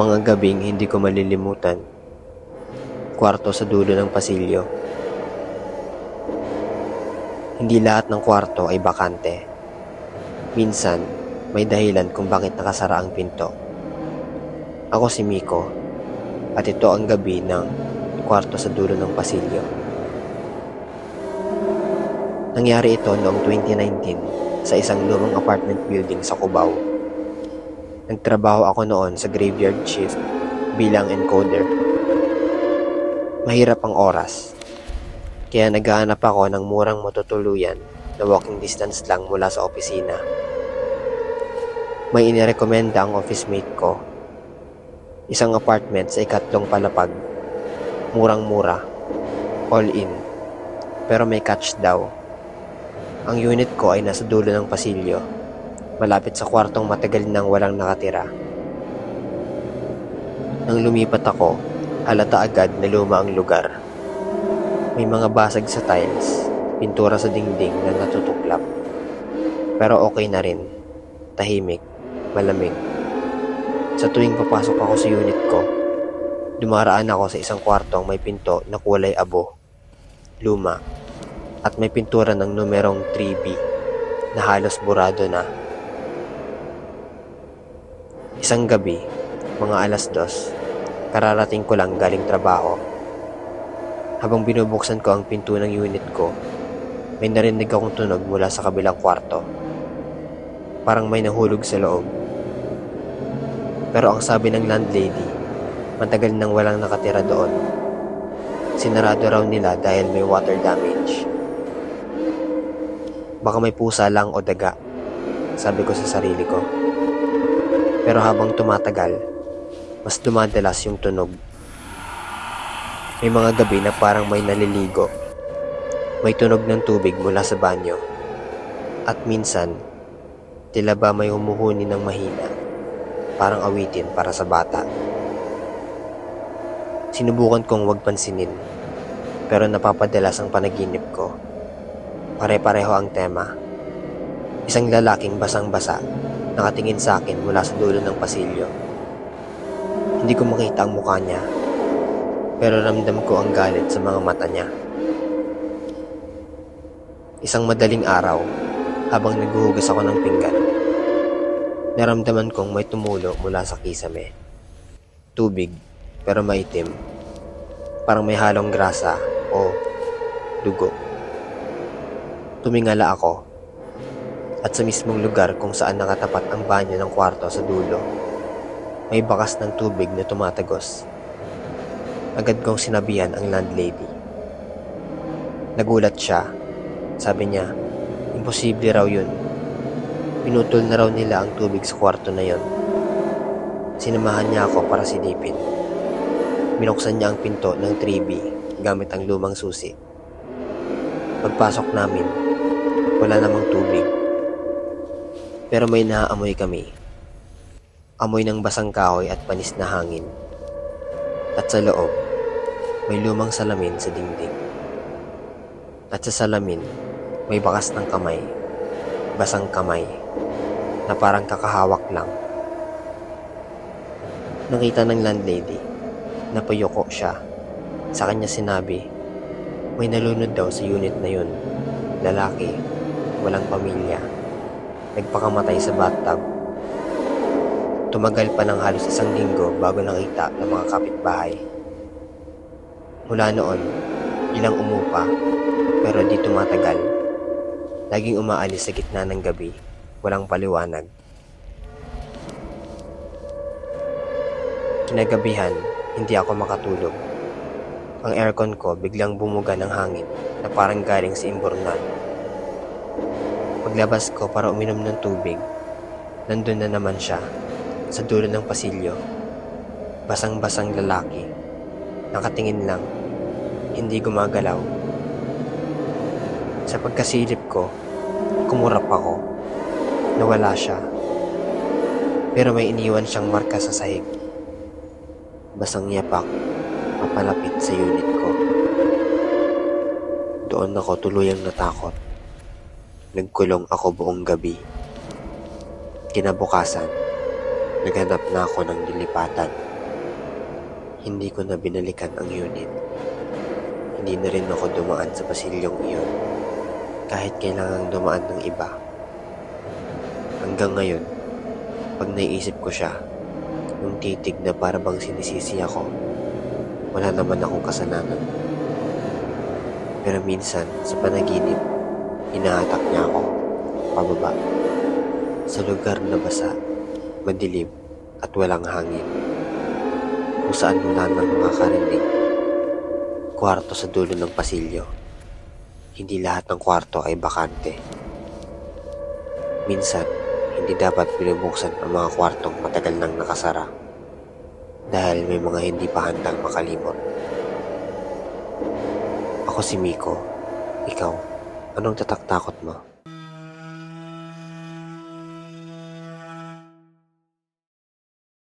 Mga gabing hindi ko malilimutan. Kwarto sa dulo ng pasilyo. Hindi lahat ng kwarto ay bakante. Minsan, may dahilan kung bakit nakasara ang pinto. Ako si Miko, at ito ang gabi ng kwarto sa dulo ng pasilyo. Nangyari ito noong 2019 sa isang lumang apartment building sa Cubao. Nagtrabaho ako noon sa graveyard shift bilang encoder. Mahirap ang oras, kaya naghahanap ako ng murang matutuluyan na walking distance lang mula sa opisina. May inirekomenda ang office mate ko. Isang apartment sa ikatlong palapag. Murang-mura. All in. Pero may catch daw. Ang unit ko ay nasa dulo ng pasilyo, malapit sa kwartong matagal nang walang nakatira. Nang lumipat ako, halata agad na luma ang lugar. May mga basag sa tiles, pintura sa dingding na natutuklap. Pero okay na rin. Tahimik, malamig. Sa tuwing papasok ako sa unit ko, dumaraan ako sa isang kwartong may pinto na kulay abo, luma, at may pintura ng numerong 3B na halos burado na. Isang gabi, mga 2:00, kararating ko lang galing trabaho. Habang binubuksan ko ang pinto ng unit ko, may narinig akong tunog mula sa kabilang kwarto. Parang may nahulog sa loob. Pero ang sabi ng landlady, matagal nang walang nakatira doon. Sinarado raw nila dahil may water damage. Baka may pusa lang o daga, sabi ko sa sarili ko. Pero habang tumatagal, mas dumadalas yung tunog. May mga gabi na parang may naliligo. May tunog ng tubig mula sa banyo. At minsan, tila ba may humuhuni ng mahina, parang awitin para sa bata. Sinubukan kong wag pansinin, pero napapadalas ang panaginip ko. Pare-pareho ang tema. Isang lalaking basang-basa, nakatingin sa akin mula sa dulo ng pasilyo. Hindi ko makita ang mukha niya, pero ramdam ko ang galit sa mga mata niya. Isang madaling araw, habang naghuhugas ako ng pinggan, naramdaman kong may tumulo mula sa kisame. Tubig, pero maitim. Parang may halong grasa o dugo. Tumingala ako, at sa mismong lugar kung saan nakatapat ang banyo ng kwarto sa dulo, may bakas ng tubig na tumatagos. Agad kong sinabihan ang landlady. Nagulat siya. Sabi niya, imposible raw yun. Pinutol na raw nila ang tubig sa kwarto na yon. Sinamahan niya ako para silipin. Binuksan niya ang pinto ng 3B gamit ang lumang susi. Pagpasok namin, wala namang tubig. Pero may naaamoy kami. Amoy ng basang kahoy at panis na hangin. At sa loob, may lumang salamin sa dingding. At sa salamin, may bakas ng kamay. Basang kamay na parang kakahawak lang. Nakita ng landlady, napayuko siya. Sa kanya sinabi, may nalunod daw sa unit na yun. Lalaki, walang pamilya. Nagpakamatay sa bathtub. Tumagal pa ng halos 1 linggo bago nakita ng mga kapitbahay. Mula noon, ilang umupa, pero di tumatagal. Laging umaalis sa gitna ng gabi, walang paliwanag. Kinagabihan, hindi ako makatulog. Ang aircon ko biglang bumuga ng hangin na parang galing sa imbornal. Paglabas ko para uminom ng tubig, nandun na naman siya, sa dulo ng pasilyo. Basang-basang lalaki, nakatingin lang, hindi gumagalaw. Sa pagkasilip ko, kumurap ako. Nawala siya. Pero may iniwan siyang marka sa sahig. Basang yapak, papalapit sa unit ko. Doon ako tuluyang natakot. Nagkulong ako buong gabi. Kinabukasan, naghanap na ako ng lilipatan. Hindi ko na binalikan ang unit. Hindi na rin ako dumaan sa pasilyong iyon kahit kailangang dumaan ng iba. Hanggang ngayon, pag naiisip ko siya, yung titig na para bang sinisisi ako, wala naman akong kasalanan. Pero minsan, sa panaginip, hinahatak niya ako, pababa, sa lugar na basa, madilim, at walang hangin. Kung saan wala nang makakarinig. Kwarto sa dulo ng pasilyo. Hindi lahat ng kwarto ay bakante. Minsan, hindi dapat binubuksan ang mga kwartong matagal nang nakasara dahil may mga hindi pa handang makalimot. Ako si Miko. Ikaw, anong tatak-takot mo?